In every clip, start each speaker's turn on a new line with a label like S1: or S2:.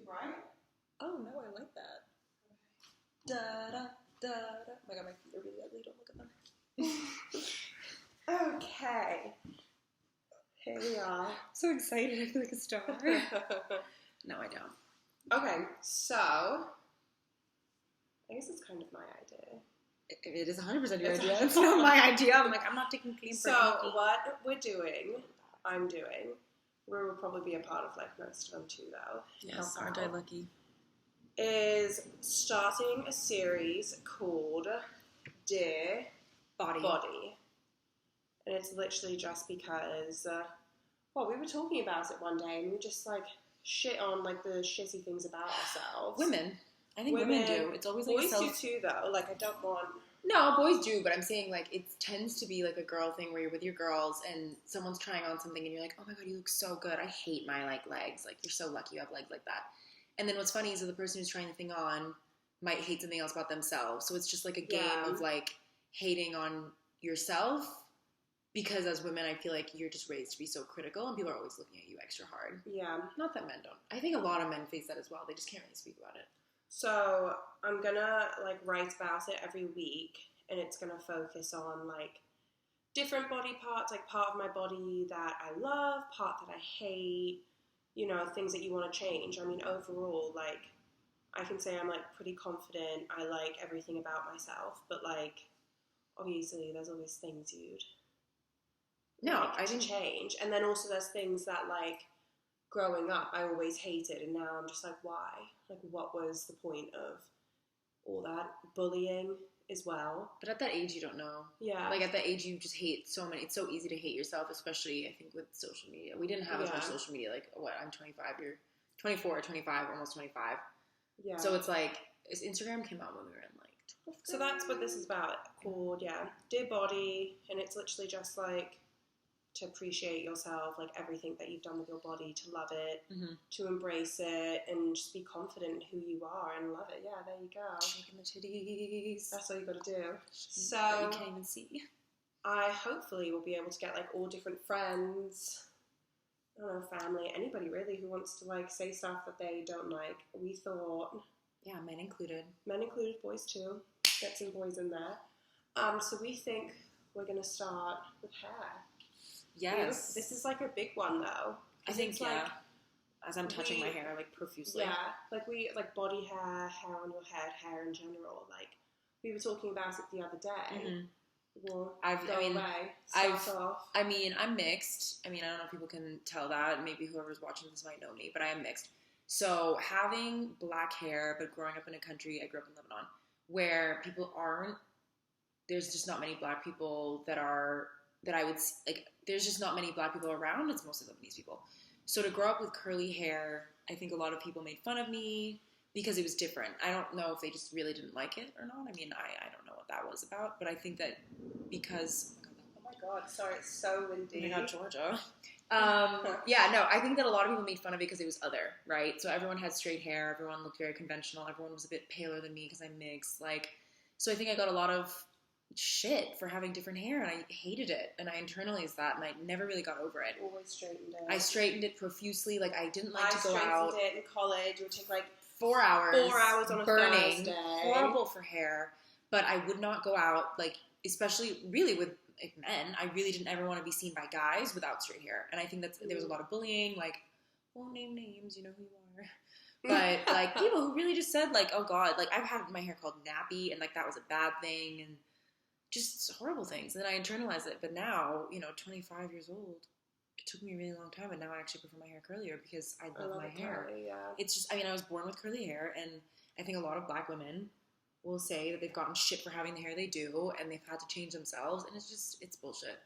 S1: right?
S2: Oh, no, I like that. Da-da-da-da. Oh my god, my feet are really ugly. Don't look at them.
S1: Okay. Here we are.
S2: So excited. I feel like a star. No, I don't.
S1: Okay, so I guess it's kind of my idea.
S2: It is 100% your idea. It's not my idea. I'm like, I'm not taking claim for
S1: So
S2: anything.
S1: what I'm doing, we will probably be a part of like most of them too, though.
S2: Yes, aren't I lucky?
S1: Is starting a series called Dear Body. And it's literally just because, we were talking about it one day and we just like shit on like the shitty things about ourselves.
S2: Women. I think women do. It's always like
S1: boys do too, though. Like, I don't want...
S2: No, boys do, but I'm saying, like, it tends to be, like, a girl thing where you're with your girls and someone's trying on something and you're like, oh, my God, you look so good. I hate my, like, legs. Like, you're so lucky you have legs like that. And then what's funny is that the person who's trying the thing on might hate something else about themselves. So it's just, like, a game of, like, hating on yourself because as women, I feel like you're just raised to be so critical and people are always looking at you extra hard.
S1: Yeah.
S2: Not that men don't. I think a lot of men face that as well. They just can't really speak about it.
S1: So I'm gonna like write about it every week, and it's gonna focus on like different body parts, like part of my body that I love, part that I hate, you know, things that you want to change. I mean, overall, like I can say I'm like pretty confident. I like everything about myself, but like obviously there's always things you'd I didn't change, and then also there's things that like growing up I always hated, and now I'm just like, why? Like, what was the point of all that bullying as well?
S2: But at that age, you don't know.
S1: Yeah.
S2: Like, at that age, you just hate so many. It's so easy to hate yourself, especially, I think, with social media. We didn't have as much social media. Like, what, I'm 25, you're 24, 25, almost 25. Yeah. So it's like, Instagram came out when we were in, like, 12th grade.
S1: So that's what this is about, called, Dear Body, and it's literally just, like, to appreciate yourself, like everything that you've done with your body, to love it, to embrace it, and just be confident in who you are and love it. Yeah, there you go.
S2: Shaking the titties.
S1: That's all you got to do. So
S2: you can't even see.
S1: I hopefully will be able to get like all different friends, I don't know, family, anybody really who wants to like say stuff that they don't like. We thought,
S2: men included,
S1: boys too. Get some boys in there. So we think we're gonna start with hair.
S2: Yes.
S1: This is like a big one though.
S2: I think, like, as I'm touching my hair, like, profusely.
S1: Yeah, like body hair, hair on your head, hair in general. Like, we were talking about it the other day. Well, I'm mixed. I mean, I don't know if people can tell that. Maybe whoever's watching this might know me, but I am mixed. So having black hair, but growing up in a country, I grew up in Lebanon, where people aren't, there's just not many black people that I would, like, there's just not many black people around. It's mostly Lebanese people. So to grow up with curly hair, I think a lot of people made fun of me because it was different. I don't know if they just really didn't like it or not. I mean, I don't know what that was about, but I think that because... Oh my God, sorry, it's so windy.
S2: Oh my God, Georgia. I think that a lot of people made fun of it because it was other, right? So everyone had straight hair. Everyone looked very conventional. Everyone was a bit paler than me because I'm mixed. Like, so I think I got a lot of shit for having different hair, and I hated it, and I internalized that, and I never really got over it.
S1: Always straightened it.
S2: I straightened it profusely. Like, I didn't like to go out.
S1: I straightened it in college. It would take like
S2: 4 hours.
S1: 4 hours on a
S2: burning,
S1: Thursday.
S2: Horrible for hair. But I would not go out, like, especially really with like, men. I really didn't ever want to be seen by guys without straight hair, and I think there was a lot of bullying. Like, won't name names, you know who you are. But like people who really just said like, oh God, like I've had my hair called nappy, and like that was a bad thing, and just horrible things. And then I internalized it. But now, 25 years old, it took me a really long time, and now I actually prefer my hair curlier because I love my hair.
S1: Curly, yeah.
S2: It's just, I was born with curly hair, and I think a lot of black women will say that they've gotten shit for having the hair they do, and they've had to change themselves, and it's bullshit.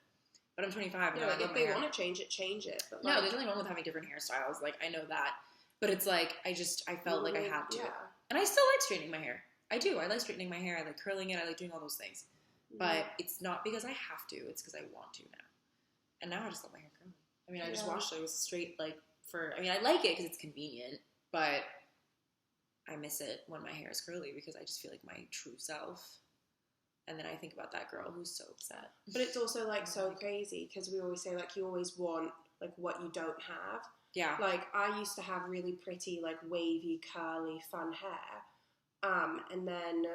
S2: But I'm 25, and I love my hair.
S1: If they want to change it, change it. But
S2: no, there's nothing wrong with having different hairstyles. Like, I know that. But it's like, I felt like I had to. Yeah. And I still like straightening my hair. I do. I like straightening my hair. I like curling it. I like doing all those things. But it's not because I have to. It's because I want to now. And now I just let my hair curl. I mean, I just washed it. It was straight, I like it because it's convenient. But I miss it when my hair is curly because I just feel like my true self. And then I think about that girl who's so upset.
S1: But it's also, so crazy because we always say, you always want, what you don't have.
S2: Yeah.
S1: Like, I used to have really pretty, like, wavy, curly, fun hair. And then,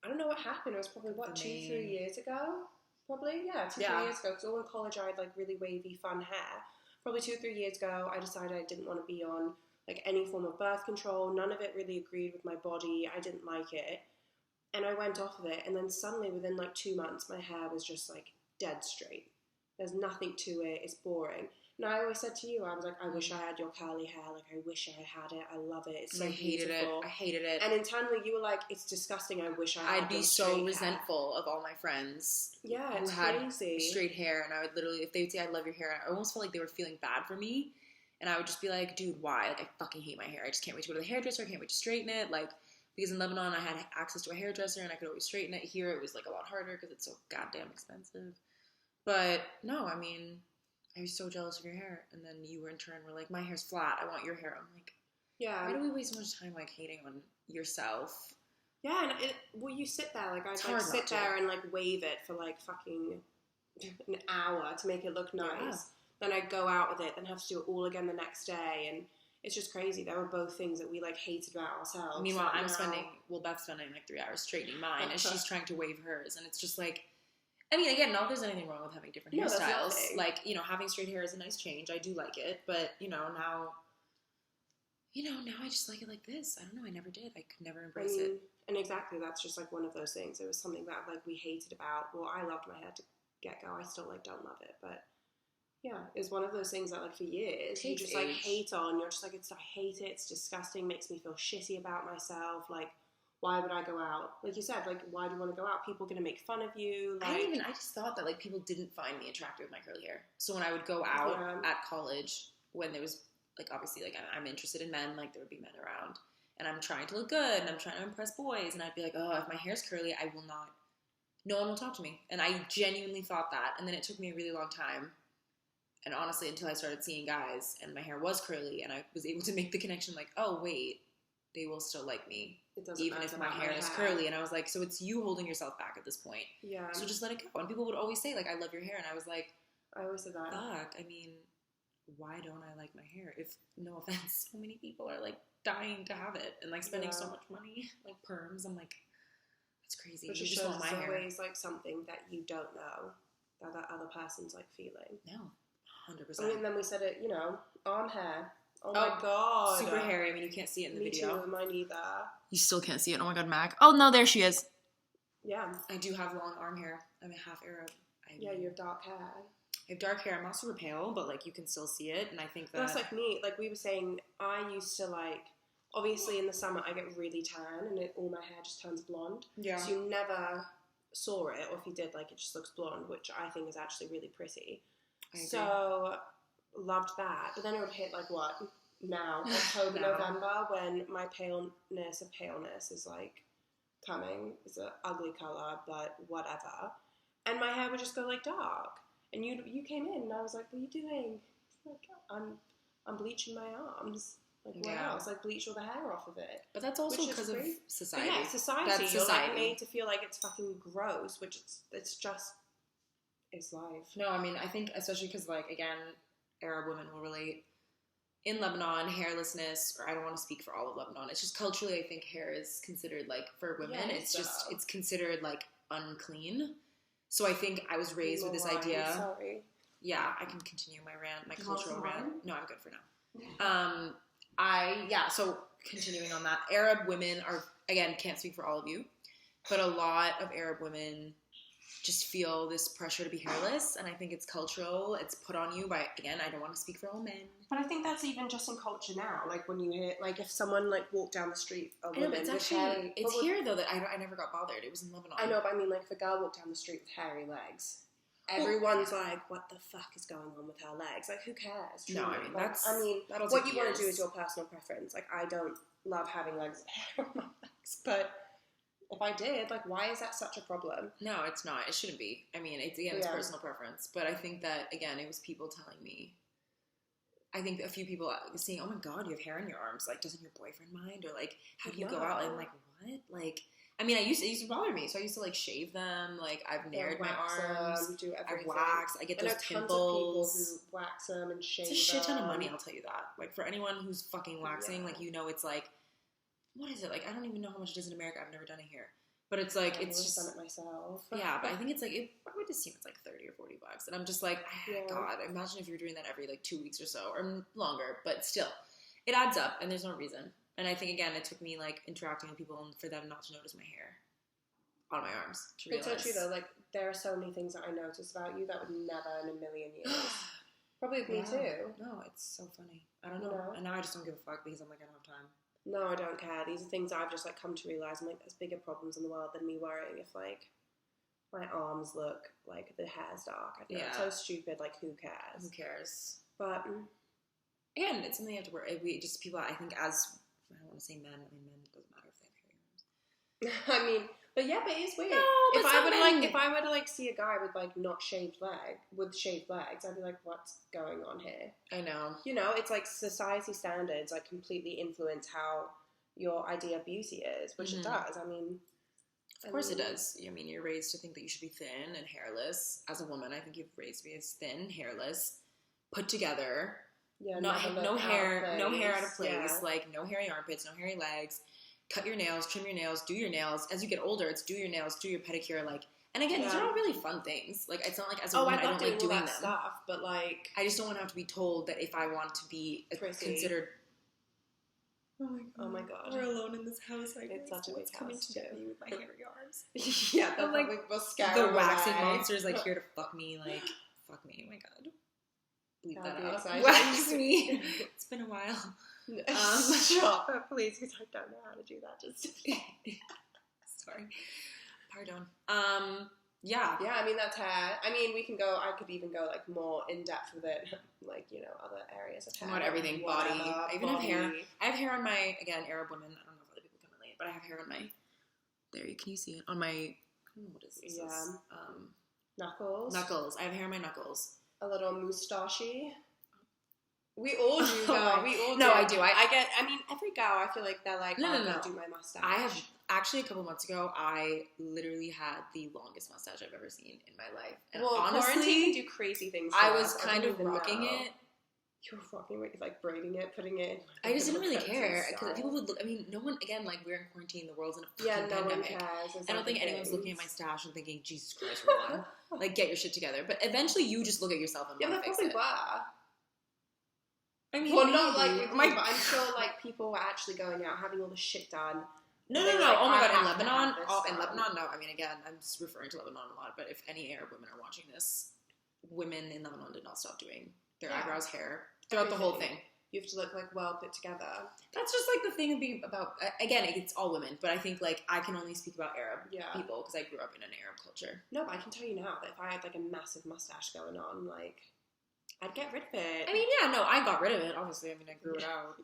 S1: I don't know what happened. It was probably, 2-3 years ago? Probably, yeah, 2-3 years ago. Because all in college, I had, like, really wavy, fun hair. Probably 2-3 years ago, I decided I didn't want to be on, like, any form of birth control. None of it really agreed with my body. I didn't like it. And I went off of it. And then suddenly, within, like, 2 months, my hair was just, like, dead straight. There's nothing to it. It's boring. And I always said to you, I was like, I wish I had your curly hair. Like, I wish I had it. I love it. It's so beautiful.
S2: I hated it.
S1: And internally, you were like, it's disgusting. I wish I had
S2: I'd be so resentful of all my friends
S1: who
S2: had
S1: crazy.
S2: Straight hair. And I would literally, if they would say, I love your hair, I almost felt like they were feeling bad for me. And I would just be like, dude, why? Like, I fucking hate my hair. I just can't wait to go to the hairdresser. I can't wait to straighten it. Like, because in Lebanon, I had access to a hairdresser and I could always straighten it. Here, it was, like, a lot harder because it's so goddamn expensive. But, no, I mean, I was so jealous of your hair. And then you were in turn were like, my hair's flat. I want your hair. I'm like, why do we waste so much time, like, hating on yourself?
S1: Yeah, and you sit there, like, I'd, like, sit there and, like, wave it for, like, fucking an hour to make it look nice. Yeah. Then I'd go out with it, then have to do it all again the next day, and it's just crazy. There were both things that we, like, hated about ourselves.
S2: Meanwhile, Beth's spending, like, 3 hours straightening mine, and she's trying to wave hers, and it's just, like, I mean, again, not that there's anything wrong with having different hairstyles. Like, you know, having straight hair is a nice change. I do like it, but, now I just like it like this. I don't know. I never did. I could never embrace it.
S1: And exactly, that's just, like, one of those things. It was something that, like, we hated about. Well, I loved my hair to get-go. I still, like, don't love it, but yeah, it's one of those things that, like, for years, you just, like, hate on. You're just like, I hate it. It's disgusting. Makes me feel shitty about myself. Like, why would I go out? Like you said, like, why do you want to go out? People are going to make fun of you. Like,
S2: I just thought that, like, people didn't find me attractive with my curly hair. So when I would go out at college, when there was, like, obviously, like, I'm interested in men, like, there would be men around. And I'm trying to look good, and I'm trying to impress boys. And I'd be like, oh, if my hair's curly, no one will talk to me. And I genuinely thought that. And then it took me a really long time. And honestly, until I started seeing guys, and my hair was curly, and I was able to make the connection, like, oh, wait, they will still like me, even if my hair is curly. And I was like, so it's you holding yourself back at this point.
S1: Yeah.
S2: So just let it go. And people would always say, like, I love your hair. And I was like,
S1: I always said that.
S2: Fuck, I mean, why don't I like my hair? If, no offense, so many people are, like, dying to have it and, like, spending so much money, like, perms. I'm like, that's crazy.
S1: But you just want my hair. It's always, like, something that you don't know that other person's, like, feeling.
S2: No. 100%.
S1: I mean, then we said it, arm hair. Oh my god.
S2: Super hairy. I mean, you can't see it in the video.
S1: Me too, mine either.
S2: You still can't see it. Oh my god, Mac. Oh no, there she is.
S1: Yeah.
S2: I do have long arm hair. I'm a half Arab.
S1: Yeah, you have dark hair.
S2: I have dark hair. I'm not super pale, but, like, you can still see it, and I think that...
S1: That's like me. Like, we were saying, I used to, like... Obviously, in the summer, I get really tan, and all my hair just turns blonde. Yeah. So you never saw it, or if you did, like, it just looks blonde, which I think is actually really pretty. So, loved that. But then it would hit, like, what? Now, October, November, when my paleness is, like, coming. It's an ugly colour, but whatever. And my hair would just go, like, dark. And you came in, and I was like, what are you doing? Like, I'm bleaching my arms. Like, what else? Like, bleach all the hair off of it.
S2: But that's also because of society.
S1: But yeah, society.
S2: That's
S1: You're,
S2: society.
S1: like, made to feel like it's fucking gross, which it's just... It's life.
S2: No, I mean, I think especially because, like, again, Arab women will relate. In Lebanon, hairlessness, or I don't want to speak for all of Lebanon, it's just culturally, I think hair is considered, like, for women, it's considered, like, unclean. So I think I was raised with this idea.
S1: Sorry.
S2: Yeah, I can continue my rant, my cultural rant. No, I'm good for now. So continuing on that, Arab women are, again, can't speak for all of you, but a lot of Arab women just feel this pressure to be hairless, and I think it's cultural. It's put on you by, again, I don't want to speak for all men.
S1: But I think that's even just in culture now. Like, when you hear, like, if someone, like, walked down the street, a woman with hairy...
S2: It's here, though, that I never got bothered. It was in Lebanon.
S1: I know, but I mean, like, if a girl walked down the street with hairy legs, everyone's like, what the fuck is going on with her legs? Like, who cares? Truly? No, I mean,
S2: like,
S1: what you want to do is your personal preference. Like, I don't love having legs and hair on my legs, but... If I did, like, why is that such a problem?
S2: No, it's not. It shouldn't be. I mean, it's personal preference. But I think that, again, it was people telling me. I think a few people saying, oh my god, you have hair on your arms. Like, doesn't your boyfriend mind? Or, like, how do you go out? And I'm like, what? Like, I mean, it used to bother me, so I used to like shave them. Like I've nared my arms,
S1: do everything.
S2: I've waxed. I get those pimples.
S1: Tons of people who wax them and shave them.
S2: It's a shit ton of money, I'll tell you that. Like for anyone who's fucking waxing, like it's like, what is it? Like I don't even know how much it is in America. I've never done it here, but it's like
S1: I've
S2: it's just
S1: done it myself.
S2: Yeah, but I think it's like I would assume it's like $30 or $40, and I'm just like, God, imagine if you were doing that every like 2 weeks or so or longer. But still, it adds up, and there's no reason. And I think again, it took me like interacting with people and for them not to notice my hair on my arms to realize.
S1: It's so true though. Like there are so many things that I notice about you that would never in a million years. Probably with me too.
S2: No, it's so funny. I don't know. And now I just don't give a fuck because I'm like, I don't have time.
S1: No, I don't care. These are things I've just like come to realize. I'm like, there's bigger problems in the world than me worrying if like my arms look like the hair's dark. I think it's so stupid. Like, who cares?
S2: Who cares?
S1: But
S2: again, it's something you have to worry. We just people. I think as I don't want to say men. I mean, men, it doesn't matter if they have hairy arms.
S1: I mean, but it's weird.
S2: No,
S1: if I were to like see a guy with like not shaved shaved legs, I'd be like, what's going on here?
S2: I know.
S1: You know, it's like society standards like completely influence how your idea of beauty is, which it does. I mean,
S2: of course it does. I mean, you're raised to think that you should be thin and hairless. As a woman, I think you've raised me as thin, hairless, put together. Yeah, no hair out of place. Yeah. Like no hairy armpits, no hairy legs. Cut your nails, trim your nails, do your nails. As you get older, it's do your nails, do your pedicure. Like, and again, these are all really fun things. Like, it's not like as a woman I don't like doing them.
S1: Stuff, but like,
S2: I just don't want to have to be told that if I want to be considered.
S1: Oh my god.
S2: We're alone in this house. Like,
S1: it's such a big
S2: coming
S1: house
S2: to get me with my hairy arms.
S1: Yeah,
S2: I'm like the waxing monster's like here to fuck me. Like, fuck me. Oh my god. Bleep that out. Wax me. It's been a while.
S1: Stop it, please, because I don't know how to do that. Just
S2: sorry. Pardon. Yeah.
S1: I mean, that's hair. I mean, I could even go like more in depth with it, like other areas of hair.
S2: Not everything, body. I even have hair. I have hair on my Arab women. I don't know if other people can relate, but I have hair on my. Can you see it on my? What is this?
S1: Yeah. Knuckles.
S2: Knuckles. I have hair on my knuckles.
S1: A little moustachey. We all do, though. We all do.
S2: No, I do.
S1: I mean, every girl, I feel like they're like, I'm going to do my mustache.
S2: I have, actually, a couple months ago, I literally had the longest mustache I've ever seen in my life. And honestly,
S1: quarantine can do crazy things.
S2: I was kind of rocking it.
S1: You were rocking it, like braiding it, putting it in.
S2: I just didn't really care. Because people would look, I mean, no one, again, like, we're in quarantine, the world's in a fucking pandemic.
S1: One cares.
S2: I don't think anyone's looking at my stash and thinking, Jesus Christ, Rowan. Like, get your shit together. But eventually, you just look at yourself and want to fix it.
S1: Were.
S2: I mean,
S1: well, not like with me, but I'm sure like people were actually going out having all the shit done.
S2: No. Like, oh my god, in Lebanon? In Lebanon, no. I mean, again, I'm just referring to Lebanon a lot, but if any Arab women are watching this, women in Lebanon did not stop doing their eyebrows, hair, throughout the whole thing.
S1: You have to look like well put together.
S2: That's just like the thing of being about, again, it's all women, but I think like I can only speak about Arab people because I grew up in an Arab culture.
S1: No, but I can tell you now that if I had like a massive mustache going on, like, I'd get rid of it.
S2: I mean, I got rid of it. Obviously, I mean, I grew it out.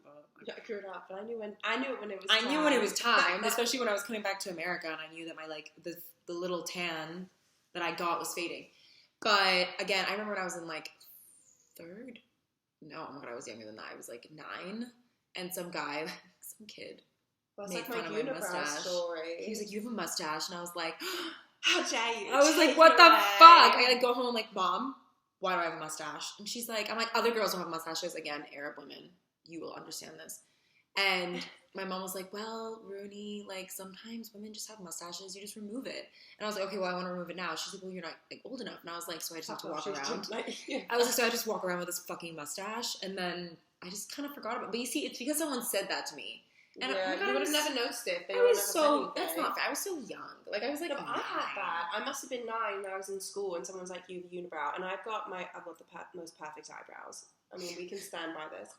S1: But I grew it out, but I knew it when it was.
S2: I knew when it was time, especially when I was coming back to America, and I knew that my like the little tan that I got was fading. But again, I remember when I was in like third. No, oh my god, I was younger than that. I was like 9, and some guy, some kid, made fun of my mustache. Story. He was like, "You have a mustache," and I was like,
S1: "How dare you?"
S2: I was like, "What the fuck?" I like go home like, "Mom, why do I have a mustache?" And she's like, I'm like, other girls don't have mustaches. Again, Arab women, you will understand this. And my mom was like, well, Rooney, like, sometimes women just have mustaches. You just remove it. And I was like, okay, well, I want to remove it now. She's like, well, you're not, like, old enough. And I was like, so I just have to walk around. I was like, so I just walk around with this fucking mustache. And then I just kind of forgot about it. But you see, it's because someone said that to me. And
S1: you would have never noticed it.
S2: That's not fair. I was so young. Like, I was like,
S1: no, I had that. I must have been 9 when I was in school, and someone was like, "You have a unibrow," and I've got the most perfect eyebrows. I mean, we can stand by this.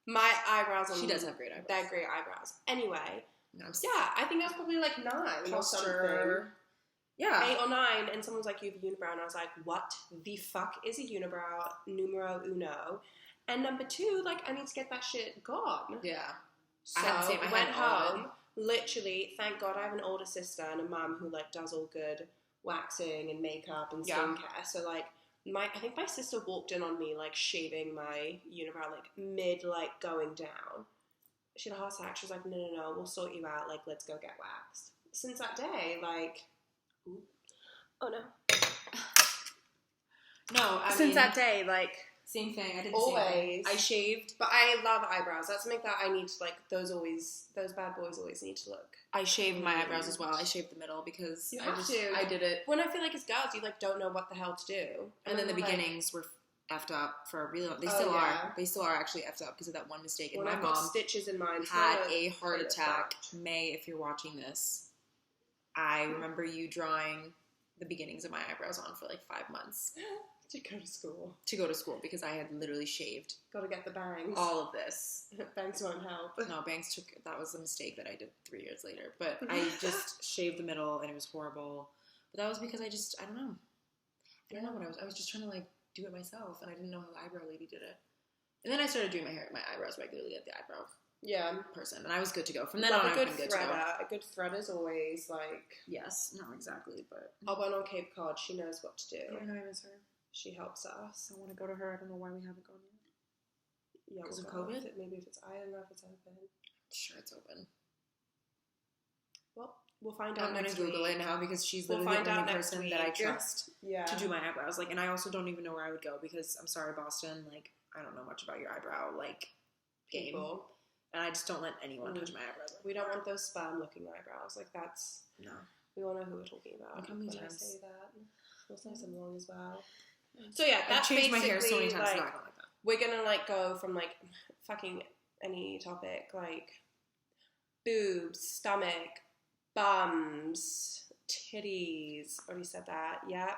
S1: My eyebrows.
S2: She does have great eyebrows.
S1: They're great eyebrows. Anyway, I think I was probably like 9 or something. Yeah, 8 or 9, and someone was like, "You have a unibrow," and I was like, "What the fuck is a unibrow? Numero uno." And number 2, like, I need to get that shit gone.
S2: Yeah.
S1: So I went home, literally, thank God I have an older sister and a mum who, like, does all good waxing and makeup and skincare. So, like, I think my sister walked in on me, like, shaving my unibrow, like, mid, like, going down. She had a heart attack. She was like, no, we'll sort you out. Like, let's go get waxed. since that day, like, ooh. Oh no.
S2: No,
S1: Since that day, like,
S2: same thing. I did the
S1: always.
S2: same thing. I shaved.
S1: But I love eyebrows. That's something that I need to, like, those bad boys always need to look.
S2: I shaved my eyebrows as well. I shaved the middle because I did it.
S1: When I feel like as girls, you, like, don't know what the hell to do.
S2: And then the beginnings were effed up for a really long. They still are. They still are actually effed up because of that one mistake. And my mom
S1: stitches in mine.
S2: Had a heart attack. May, if you're watching this, I remember you drawing the beginnings of my eyebrows on for like 5 months.
S1: To go to school.
S2: Because I had literally shaved.
S1: Got to get the bangs.
S2: All of this.
S1: Bangs won't help.
S2: No, bangs that was a mistake that I did 3 years later. But I just shaved the middle and it was horrible. But that was because I don't know. I don't know what I was just trying to like do it myself and I didn't know how the eyebrow lady did it. And then I started doing my eyebrows regularly at the eyebrow person. And I was good to go. From then on, I've been good to go.
S1: A good threader's always like...
S2: Yes, not exactly, but...
S1: Our one on Cape Cod, she knows what to do.
S2: I know I miss her.
S1: She helps us.
S2: I want to go to her. I don't know why we haven't gone yet.
S1: Yeah,
S2: because of COVID?
S1: Maybe if it's... I don't know if it's open.
S2: Sure, it's open.
S1: Well, we'll find out
S2: I'm going to Google it now because she's literally the only person that I trust to do my eyebrows. Like, and I also don't even know where I would go because, I'm sorry, Boston, like, I don't know much about your eyebrow, like, game. And I just don't let anyone touch my eyebrows.
S1: We don't want those sperm-looking eyebrows. Like, that's...
S2: No.
S1: We all know who we're talking about
S2: when
S1: I say that. It's nice and long as well. So, yeah,
S2: I've
S1: that's
S2: changed my hair so many times,
S1: like,
S2: so I don't like that.
S1: We're going to, like, go from, like, fucking any topic, like, boobs, stomach, bums, titties. Already said that. Yeah.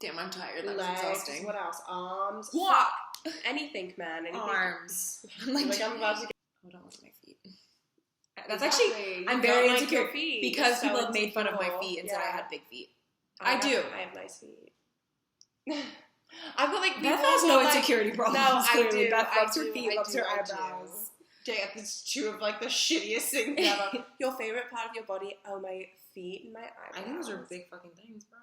S2: Damn, I'm tired. That was
S1: Legs.
S2: exhausting.
S1: What else? Arms.
S2: What?
S1: Anything, man. Anything.
S2: Arms.
S1: I'm about to get...
S2: Hold on, look at my feet. That's actually... I'm very insecure because people have made fun of my feet and said I had big feet. I do.
S1: I have nice feet. I've got, like...
S2: Beth has no insecurity problems.
S1: No, I do.
S2: Beth loves her feet, loves her eyebrows.
S1: Yeah, it's two of, like, the shittiest things ever. Your favorite part of your body? Oh, my feet and my eyebrows.
S2: I think those are big fucking things, bro.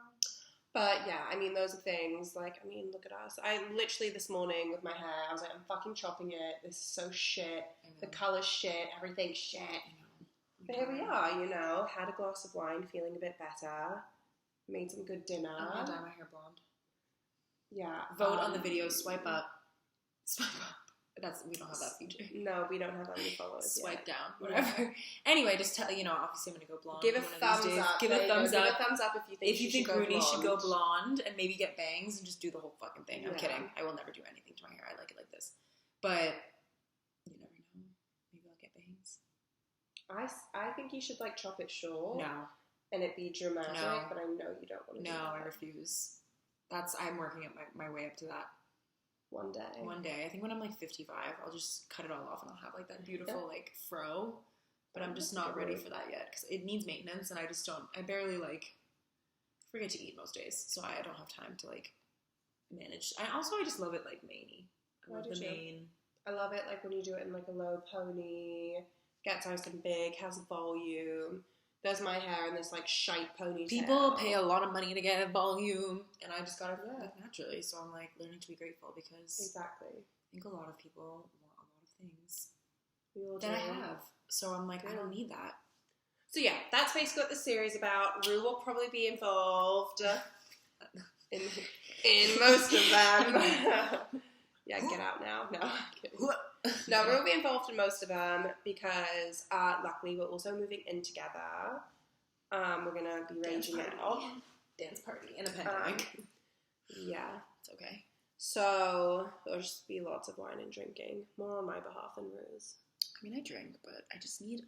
S1: But, yeah, I mean, those are things, like, I mean, look at us. I literally, this morning, with my hair, I was like, I'm fucking chopping it. This is so shit. The colour's shit. Everything's shit. But here we are, you know. Had a glass of wine, feeling a bit better. Made some good dinner.
S2: I'm gonna dye my hair blonde.
S1: Yeah.
S2: Vote on the video. Swipe up. Swipe up. We don't have that feature.
S1: No, we don't have any followers.
S2: Swipe down. Whatever. Anyway, just tell obviously I'm gonna go blonde.
S1: Give a thumbs up.
S2: Give a thumbs up.
S1: Give a thumbs up if you think
S2: Rooney should go blonde and maybe get bangs and just do the whole fucking thing. I'm kidding. I will never do anything to my hair. I like it like this. But you never know. Maybe I'll get bangs.
S1: I think you should like chop it short.
S2: No.
S1: And it be dramatic, but I know you don't want to do that.
S2: No, I refuse. I'm working my way up to that.
S1: One day.
S2: I think when I'm like 55, I'll just cut it all off and I'll have like that beautiful like fro. But I'm just not ready for that yet because it needs maintenance and I barely like forget to eat most days. So I don't have time to like manage. I just love it like maney. I love the mane.
S1: I love it like when you do it in like a low pony, gets nice and big, has volume. There's my hair in this like shite ponytail.
S2: People pay a lot of money to get volume, and I just got it like naturally. So I'm like learning to be grateful because I think a lot of people want a lot of things that I have. So I'm like, I don't need that. So yeah, that's basically what the series is about. Rue will probably be involved in most of them. Yeah, get out now. No, I'm kidding. No, we'll be involved in most of them because luckily we're also moving in together. We're going to be ranging out. Dance party in a pandemic. Yeah. It's okay. So there'll just be lots of wine and drinking. More on my behalf than Rue's. I mean, I drink, but I just need,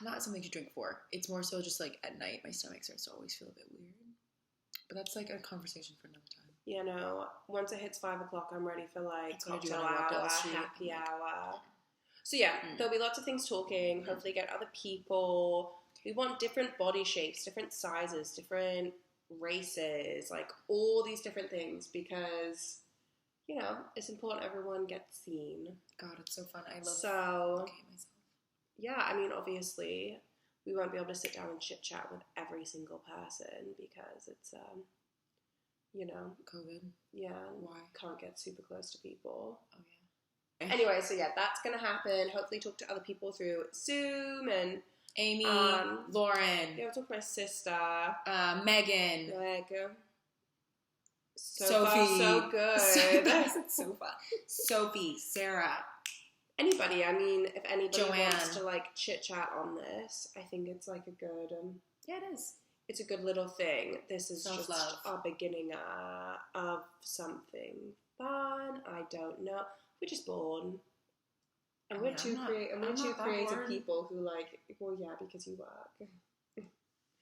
S2: not something to drink for. It's more so just like at night my stomach starts to always feel a bit weird. But that's like a conversation for another time. Yeah, no. Once it hits 5 o'clock, I'm ready for like cocktail hour, happy hour. So yeah, there'll be lots of things talking. Hopefully, get other people. We want different body shapes, different sizes, different races, like all these different things because it's important everyone gets seen. God, it's so fun. I love looking at myself. Yeah, I mean, obviously, we won't be able to sit down and chit chat with every single person because it's COVID. Yeah. Why? Can't get super close to people. Oh, yeah. Anyway, so yeah, that's going to happen. Hopefully talk to other people through Zoom and Amy, Lauren.
S1: Yeah, I'll talk to my sister.
S2: Megan.
S1: So
S2: Sophie.
S1: far, so good.
S2: So fun. Sophie, Sarah.
S1: Anybody, I mean, if anybody
S2: Joanne.
S1: wants to like chit chat on this, I think it's like a good
S2: yeah, it is.
S1: It's a good little thing. This is
S2: Self-love.
S1: just our beginning of something fun. I don't know. We're just born. And we're two creative people who like, well, yeah, because you work.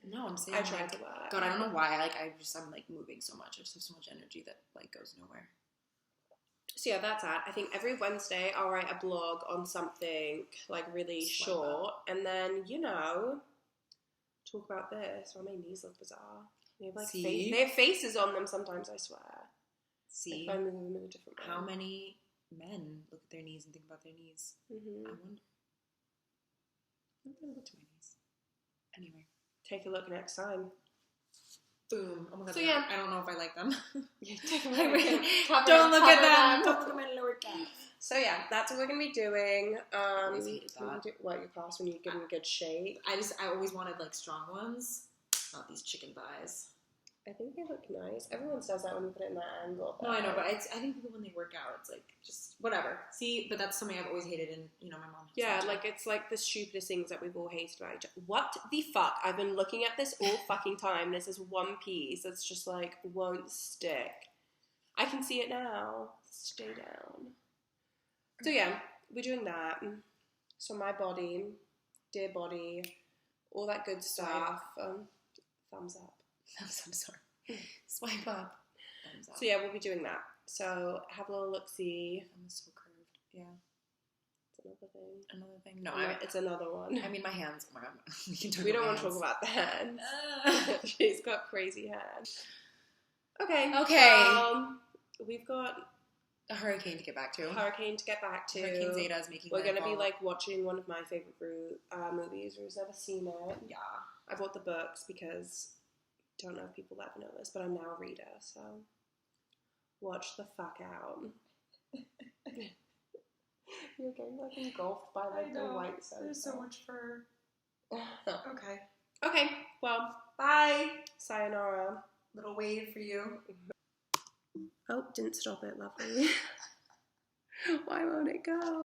S2: No, I'm saying
S1: I tried to work.
S2: God, I don't know why. I'm like moving so much. I just have so much energy that like goes nowhere.
S1: So yeah, that's that. I think every Wednesday I'll write a blog on something like really short, and then talk about this. Oh, my knees look bizarre. They have like they have faces on them sometimes. I swear.
S2: See,
S1: if I move them in a different way.
S2: How many men look at their knees and think about their knees?
S1: Mm-hmm.
S2: I wonder. I don't really look to my knees. Anyway,
S1: take a look next time.
S2: Boom. Oh my god.
S1: So yeah,
S2: I don't know if I like them.
S1: Don't
S2: look at them. Don't look at my lower calf.
S1: So yeah, that's what we're gonna be doing.
S2: I always hated that.
S1: What, your class when you give them a good shape?
S2: I always wanted like strong ones, not these chicken thighs.
S1: I think they look nice. Everyone says that when you put it in that angle.
S2: No, I know, but I think people when they work out, it's like just whatever. See, but that's something I've always hated, and my mom.
S1: Yeah, like it's like the stupidest things that we've all hated about each other. What the fuck? I've been looking at this all fucking time. This is one piece that's just like won't stick. I can see it now. Stay down. So yeah, we're doing that. So my body, dear body, all that good stuff. Thumbs up.
S2: I'm sorry. Swipe up. Thumbs up.
S1: So yeah, we'll be doing that. So have a little look-see.
S2: I'm so curved. Yeah.
S1: It's another thing.
S2: Another thing? No,
S1: it's another one.
S2: I mean, my hands. Oh my god.
S1: We don't want to talk about the hands. She's got crazy hands. Okay.
S2: Well,
S1: we've got
S2: a hurricane to get back to.
S1: Hurricane
S2: Hurricane Zeta is making.
S1: We're gonna be like watching one of my favorite movies. Who's never seen it?
S2: Yeah.
S1: I bought the books because I don't know if people ever know this, but I'm now a reader, so watch the fuck out. You're getting like engulfed by like the white sofa.
S2: There's so much fur. Okay.
S1: Okay. Well, bye. Sayonara.
S2: Little wave for you.
S1: Oh, didn't stop it. Lovely. Why won't it go?